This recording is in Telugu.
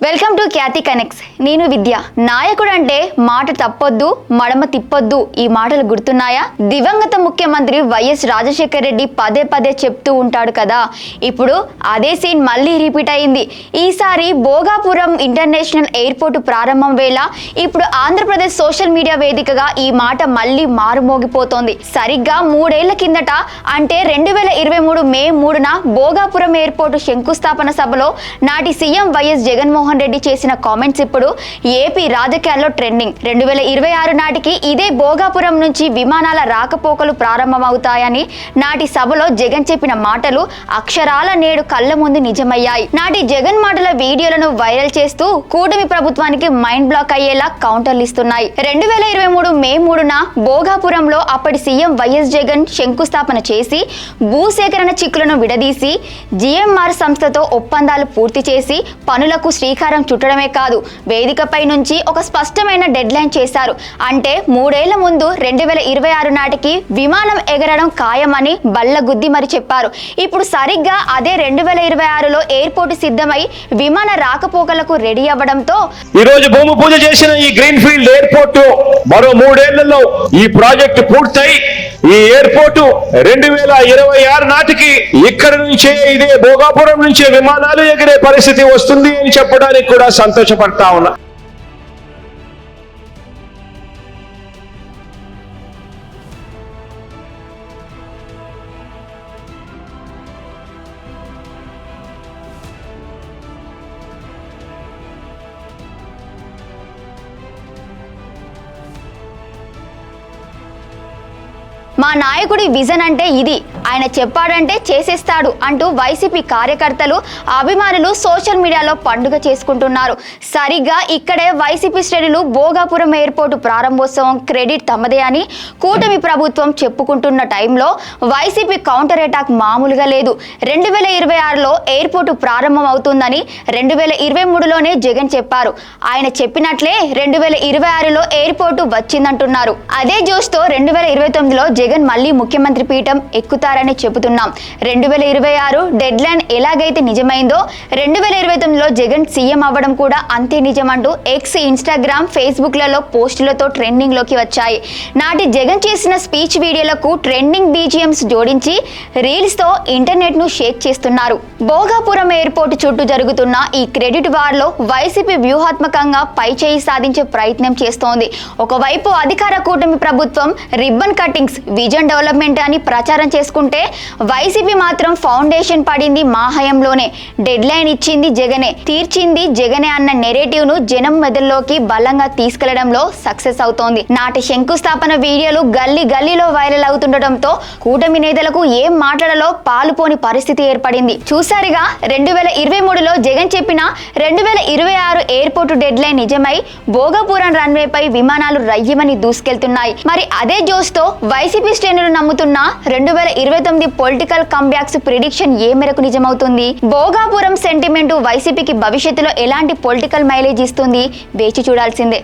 Welcome to Khyati connects. నేను విద్య. నాయకుడు అంటే మాట తప్పొద్దు, మడమ తిప్పొద్దు. ఈ మాటలు గుర్తున్నాయా? దివంగత ముఖ్యమంత్రి వైఎస్ రాజశేఖర్ రెడ్డి పదే పదే చెప్తూ ఉంటాడు కదా. ఇప్పుడు అదే సీన్ మళ్ళీ రిపీట్ అయింది. ఈసారి భోగాపురం ఇంటర్నేషనల్ ఎయిర్పోర్ట్ ప్రారంభం వేళ ఇప్పుడు ఆంధ్రప్రదేశ్ సోషల్ మీడియా వేదికగా ఈ మాట మళ్ళీ మారుమోగిపోతోంది. సరిగ్గా 3 ఏళ్ల కిందట అంటే 2023 మే 3న భోగాపురం ఎయిర్పోర్టు శంకుస్థాపన సభలో నాటి సీఎం వైఎస్ జగన్మోహన్ రెడ్డి చేసిన కామెంట్స్ ఇప్పుడు ఏపీ రాజకీయాల్లో ట్రెండింగ్. 2026 నాటికి ఇదే భోగాపురం నుంచి విమానాల రాకపోకలు ప్రారంభమవుతాయని నాటి సభలో జగన్ చెప్పిన మాటలు అక్షరాల నేడు కళ్ళ ముందు నిజమయ్యాయి. నాటి జగన్ మాటల వీడియోలను వైరల్ చేస్తూ కూటమి ప్రభుత్వానికి మైండ్ బ్లాక్ అయ్యేలా కౌంటర్లు ఇస్తున్నాయి. 2023 మే 3న భోగాపురంలో అప్పటి సీఎం వైఎస్ జగన్ శంకుస్థాపన చేసి భూసేకరణ చిక్కులను విడదీసి జిఎంఆర్ సంస్థతో ఒప్పందాలు పూర్తి చేసి పనులకు శ్రీకారం చుట్టడమే కాదు, వేదికపై నుంచి ఒక స్పష్టమైన డెడ్ లైన్ చేశారు. అంటే 3 ఏళ్ల ముందు 2026 నాటికి విమానం ఎగరడం ఖాయమని బల్లగుద్ది మరి చెప్పారు. ఇప్పుడు సరిగ్గా అదే 2026లో ఎయిర్పోర్టు సిద్ధమై విమాన రాకపోకలకు రెడీ అవ్వడంతో ఈ రోజు భూమి పూజ చేసిన ఈ గ్రీన్ ఫీల్డ్ ఎయిర్పోర్టు మరో 3 ఏళ్లలో ఈ ప్రాజెక్టు పూర్తయి ఈ ఎయిర్పోర్టు 2026 నాటికి ఇక్కడ నుంచే ఇదే భోగాపురం నుంచే విమానాలు ఎగిరే పరిస్థితి వస్తుంది అని చెప్పడానికి కూడా సంతోషపడతా ఉన్నా. మా నాయకుడి విజన్ అంటే ఇది, ఆయన చెప్పాడంటే చేసేస్తాడు అంటూ వైసీపీ కార్యకర్తలు అభిమానులు సోషల్ మీడియాలో పండుగ చేసుకుంటున్నారు. సరిగ్గా ఇక్కడే వైసీపీ శ్రేణులు భోగాపురం ఎయిర్పోర్టు ప్రారంభోత్సవం క్రెడిట్ తమదే అని కూటమి ప్రభుత్వం చెప్పుకుంటున్న టైంలో వైసీపీ కౌంటర్ అటాక్ మామూలుగా లేదు. 2026లో ఎయిర్పోర్టు ప్రారంభం అవుతుందని 2023లోనే జగన్ చెప్పారు. ఆయన చెప్పినట్లే 2026లో ఎయిర్పోర్టు వచ్చిందంటున్నారు. అదే జోష్తో 2029లో జగన్ మళ్ళీ ముఖ్యమంత్రి పీఠం ఎక్కుతారని చెబుతున్నాం. 2026 డెడ్ లైన్ ఎలాగైతే నిజమైందో 2029లో జగన్ సీఎం అవ్వడం కూడా అంతే నిజమంటూ ఎక్స్, ఇన్స్టాగ్రామ్, ఫేస్బుక్లలో పోస్టులతో ట్రెండింగ్ లోకి వచ్చాయి. నాటి జగన్ చేసిన స్పీచ్ వీడియోలకు ట్రెండింగ్ బీజిఎంస్ జోడించి రీల్స్ తో ఇంటర్నెట్ ను షేక్ చేస్తున్నారు. భోగాపురం ఎయిర్పోర్టు చుట్టూ జరుగుతున్న ఈ క్రెడిట్ వార్ లో వైసీపీ వ్యూహాత్మకంగా పైచేయి సాధించే ప్రయత్నం చేస్తోంది. ఒకవైపు అధికార కూటమి ప్రభుత్వం రిబ్బన్ కటింగ్స్, విజన్ డెవలప్మెంట్ అని ప్రచారం చేసుకుంటే వైసీపీ మాత్రం ఫౌండేషన్ పడింది మా హయాంలోనే, డెడ్ లైన్ ఇచ్చింది జగనే, తీర్చింది జగనే అన్న నెరేటివ్ ను జనం మెదడులోకి బలంగా తీసుకెళ్లడంలో సక్సెస్ అవుతోంది. నాటి శంకుస్థాపన వీడియోలు గల్లీ గల్లీలో వైరల్ అవుతుండటంతో కూటమి నేతలకు ఏం మాట్లాడాలో పాలుపోని పరిస్థితి ఏర్పడింది. చూసారుగా, 2023లో జగన్ చెప్పిన 2026 ఎయిర్పోర్టు డెడ్ లైన్ నిజమై భోగాపురం రన్వేపై విమానాలు రయ్యమని దూసుకెళ్తున్నాయి. మరి అదే జోస్తో వైసీపీ శ్రేణులు నమ్ముతున్న 2029 పొలిటికల్ కంబ్యాక్స్ ప్రిడిక్షన్ ఏ మేరకు నిజమవుతుంది? భోగాపురం సెంటిమెంటు వైసీపీకి భవిష్యత్తులో ఎలాంటి పొలిటికల్ మైలేజ్ ఇస్తుంది? వేచి చూడాల్సిందే.